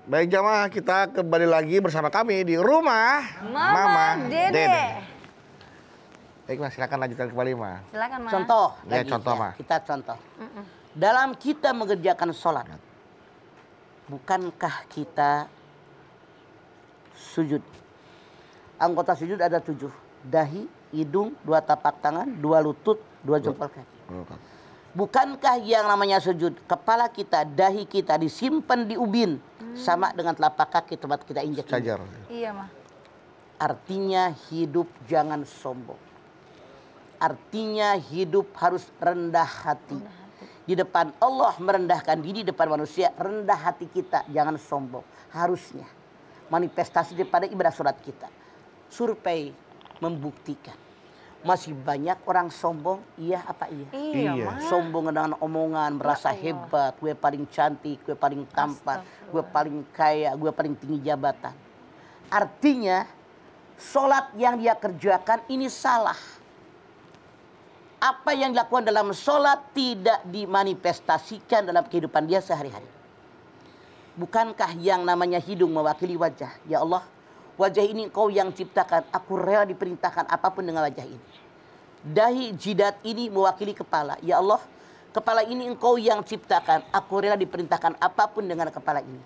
Baik jamaah, kita kembali lagi bersama kami di rumah Mama Dede. Baik Mas, silakan lanjutkan kembali Mas. Silakan Mas. Contoh Ya, lagi, contoh, ya. Mas. Kita contoh. Dalam kita mengerjakan sholat, bukankah kita sujud? Anggota sujud ada 7. Dahi, hidung, 2 tapak tangan, 2 lutut, 2 jempol kaki. Bukankah yang namanya sujud, kepala kita, dahi kita disimpan di ubin, sama dengan telapak kaki tempat kita injak. Sajar. Iya mah. Artinya hidup jangan sombong. Artinya hidup harus rendah hati. Di depan Allah merendahkan diri, di depan manusia rendah hati kita, jangan sombong. Harusnya manifestasi daripada ibadah sholat kita. Survei membuktikan masih banyak orang sombong, iya apa iya? Iya Iya. mah. Sombong dengan omongan, merasa Allah. hebat, gue paling cantik, gue paling tampan, gue paling kaya, gue paling tinggi jabatan. Artinya sholat yang dia kerjakan ini salah. Apa yang dilakukan dalam sholat tidak dimanifestasikan dalam kehidupan dia sehari-hari. Bukankah yang namanya hidung mewakili wajah? Ya Allah, wajah ini Engkau yang ciptakan, aku rela diperintahkan apapun dengan wajah ini. Dahi jidat ini mewakili kepala. Ya Allah, kepala ini Engkau yang ciptakan, aku rela diperintahkan apapun dengan kepala ini.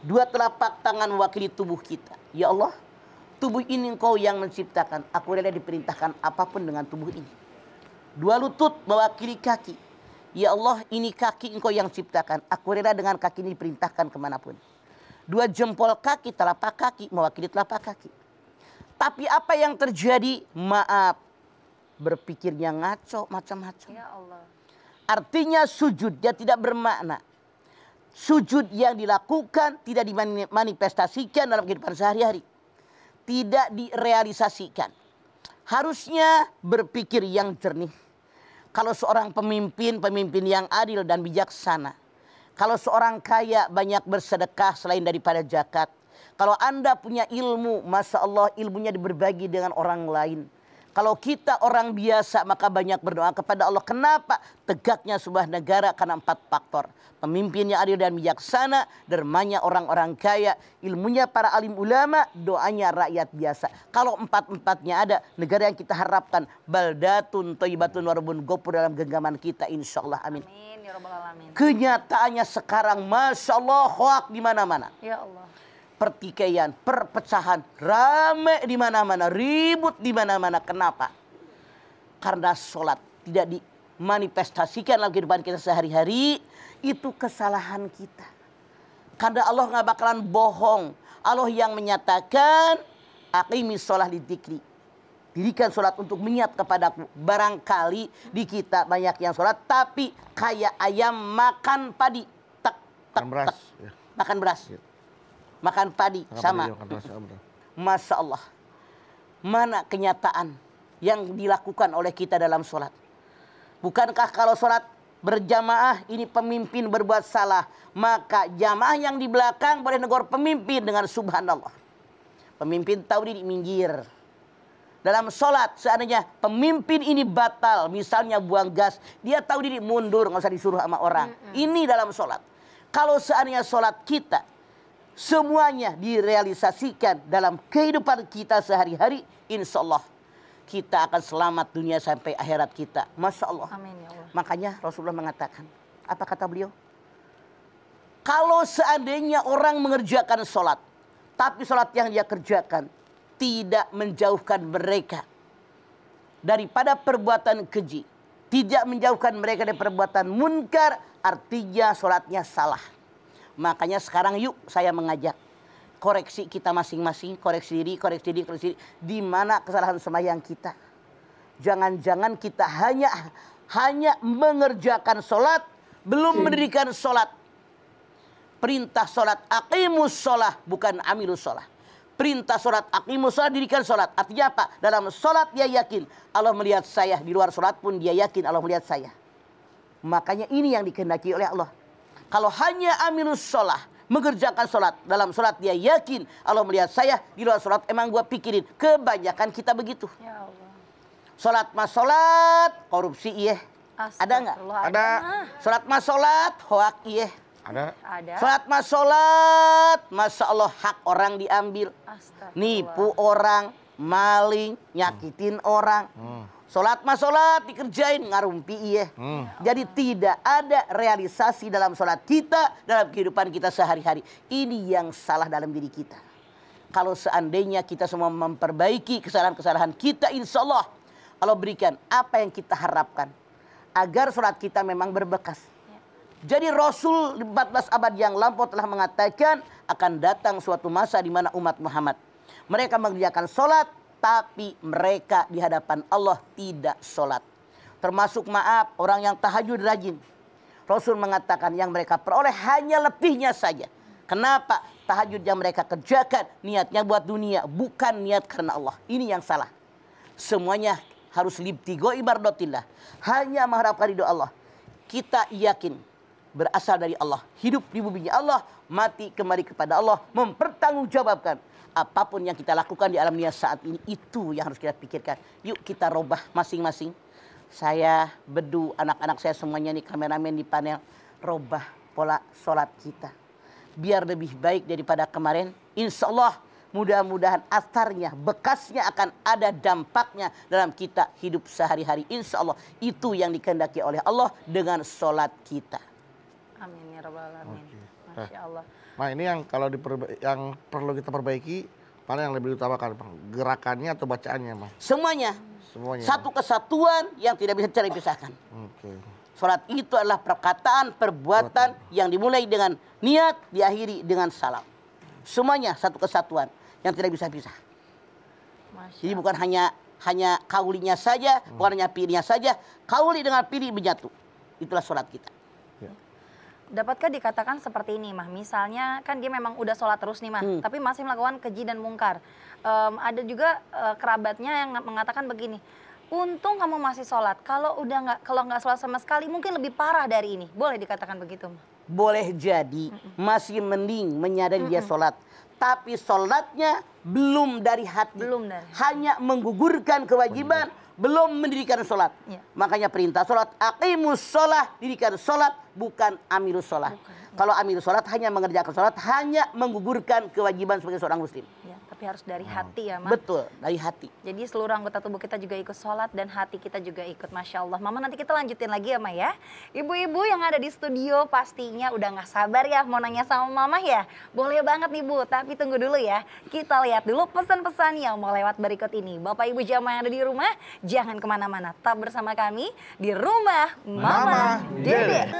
2 telapak tangan mewakili tubuh kita. Ya Allah, tubuh ini Engkau yang menciptakan, aku rela diperintahkan apapun dengan tubuh ini. 2 lutut mewakili kaki. Ya Allah, ini kaki Engkau yang ciptakan, aku rela dengan kaki ini diperintahkan kemanapun. 2 jempol kaki, telapak kaki mewakili telapak kaki. Tapi apa yang terjadi? Maaf, berpikirnya ngaco macam-macam. Ya Allah. Artinya sujud dia tidak bermakna. Sujud yang dilakukan tidak dimanifestasikan dalam kehidupan sehari-hari. Tidak direalisasikan. Harusnya berpikir yang jernih. Kalau seorang pemimpin yang adil dan bijaksana. Kalau seorang kaya banyak bersedekah selain daripada zakat. Kalau Anda punya ilmu, Masya Allah ilmunya berbagi dengan orang lain. Kalau kita orang biasa maka banyak berdoa kepada Allah. Kenapa? Tegaknya sebuah negara karena 4 faktor. Pemimpinnya adil dan bijaksana, dermanya orang-orang kaya, ilmunya para alim ulama, doanya rakyat biasa. Kalau 4-4-nya ada, negara yang kita harapkan baldatun thayyibatun warabun ghafur dalam genggaman kita insyaallah amin. Amin ya rabbal alamin. Kenyataannya sekarang Masya Allah hoak di mana-mana. Ya Allah. Pertikaian, perpecahan, rame di mana-mana, ribut di mana-mana. Kenapa? Karena sholat tidak dimanifestasikan dalam kehidupan kita sehari-hari. Itu kesalahan kita. Karena Allah nggak bakalan bohong. Allah yang menyatakan, aqimis sholah lidzikri. Dirikan sholat untuk mengingat kepadaku. Barangkali di kita banyak yang sholat, tapi kayak ayam makan padi. Tak, tak, Makan beras. tak. Ya. Makan beras. Ya. Makan padi Makan sama. padi, makan beras, ya, betul. Masya Allah. Mana kenyataan yang dilakukan oleh kita dalam sholat? Bukankah kalau sholat berjamaah ini pemimpin berbuat salah, maka jamaah yang di belakang boleh negor pemimpin dengan subhanallah. Pemimpin tahu diri minggir. Dalam sholat seandainya pemimpin ini batal, misalnya buang gas, dia tahu diri mundur, nggak usah disuruh sama orang. Ini dalam sholat. Kalau seandainya sholat kita semuanya direalisasikan dalam kehidupan kita sehari-hari, insya Allah kita akan selamat dunia sampai akhirat kita. Masya Allah. Amin ya Allah. Makanya Rasulullah mengatakan, apa kata beliau? Kalau seandainya orang mengerjakan sholat, tapi sholat yang dia kerjakan tidak menjauhkan mereka daripada perbuatan keji, tidak menjauhkan mereka dari perbuatan munkar, artinya sholatnya salah. Makanya sekarang yuk saya mengajak koreksi kita masing-masing, koreksi diri. Di mana kesalahan sembahyang kita? Jangan-jangan kita hanya mengerjakan sholat, belum mendirikan sholat. Perintah sholat aqimus sholah, bukan amilus sholah. Perintah sholat aqimus sholah, dirikan sholat. Artinya apa? Dalam sholat dia yakin Allah melihat saya. Di luar sholat pun dia yakin Allah melihat saya. Makanya ini yang dikehendaki oleh Allah. Kalau hanya amilus sholah, mengerjakan sholat, dalam sholat dia yakin Allah melihat saya, di luar sholat emang gua pikirin. Kebanyakan kita begitu. Ya Allah. Sholat mas sholat, korupsi iya. Ada nggak? Astagfirullah, Ada. mah. Sholat mas sholat, hoak iya. Ada. Ada. Sholat mas sholat, Masya Allah hak orang diambil. Astagfirullah. Nipu orang, maling, nyakitin orang. Sholat mas sholat dikerjain, ngarumpi iya. Jadi tidak ada realisasi dalam sholat kita, dalam kehidupan kita sehari-hari. Ini yang salah dalam diri kita. Kalau seandainya kita semua memperbaiki kesalahan-kesalahan kita, insya Allah Allah berikan apa yang kita harapkan. Agar sholat kita memang berbekas. Jadi Rasul 14 abad yang lampau telah mengatakan akan datang suatu masa di mana umat Muhammad mereka mengerjakan sholat, tapi mereka di hadapan Allah tidak sholat. Termasuk maaf orang yang tahajud rajin. Rasul mengatakan yang mereka peroleh hanya letihnya saja. Kenapa? Tahajud yang mereka kerjakan niatnya buat dunia, bukan niat karena Allah. Ini yang salah. Semuanya harus libtigo ibardotillah. Hanya mengharapkan ridho Allah. Kita yakin berasal dari Allah, hidup di bumi Allah, mati kembali kepada Allah, mempertanggungjawabkan apapun yang kita lakukan di alam dunia saat ini. Itu yang harus kita pikirkan. Yuk kita robah masing-masing. Saya, Bedu, anak-anak saya semuanya nih, kameramen di panel, robah pola sholat kita biar lebih baik daripada kemarin. Insya Allah mudah-mudahan asarnya, bekasnya akan ada dampaknya dalam kita hidup sehari-hari. Insya Allah itu yang dikehendaki oleh Allah dengan sholat kita. Amin ya rabbal alamin. Masya Allah. Nah ini yang kalau yang perlu kita perbaiki, mana yang lebih utamakan, Bang? Gerakannya atau bacaannya, Bang? Semuanya. Semuanya. Satu kesatuan yang tidak bisa cara dipisahkan. Oke. Sholat itu adalah perkataan, perbuatan yang dimulai dengan niat, diakhiri dengan salam. Semuanya satu kesatuan yang tidak bisa pisah. Masya Jadi bukan hanya kaulinya saja, bukan hanya pilihnya saja. Kauli dengan pilih menyatu. Itulah sholat kita. Dapatkah dikatakan seperti ini, Mah? Misalnya kan dia memang udah sholat terus nih, Mah, tapi masih melakukan keji dan mungkar. Ada juga kerabatnya yang mengatakan begini, untung kamu masih sholat. Kalau nggak sholat sama sekali, mungkin lebih parah dari ini. Boleh dikatakan begitu, Mah? Boleh jadi masih mending menyadari dia sholat. Tapi sholatnya belum dari hati. Belum dari hati. Hanya menggugurkan kewajiban, belum mendirikan sholat. Ya. Makanya perintah sholat, aqimus sholat, dirikan sholat, bukan amirus sholat. Kalau amirus sholat hanya mengerjakan sholat, hanya menggugurkan kewajiban sebagai seorang muslim. Ya, tapi harus dari hati ya, Mah. Betul, dari hati. Jadi seluruh anggota tubuh kita juga ikut sholat dan hati kita juga ikut. Masya Allah. Mama, nanti kita lanjutin lagi ya, Ma ya. Ibu-ibu yang ada di studio pastinya udah gak sabar ya mau nanya sama Mama ya. Boleh banget nih Bu, tapi tunggu dulu ya. Kita lihat dulu pesan-pesan yang mau lewat berikut ini. Bapak Ibu jamaah yang ada di rumah, jangan kemana-mana. Tetap bersama kami di Rumah Mama Dede.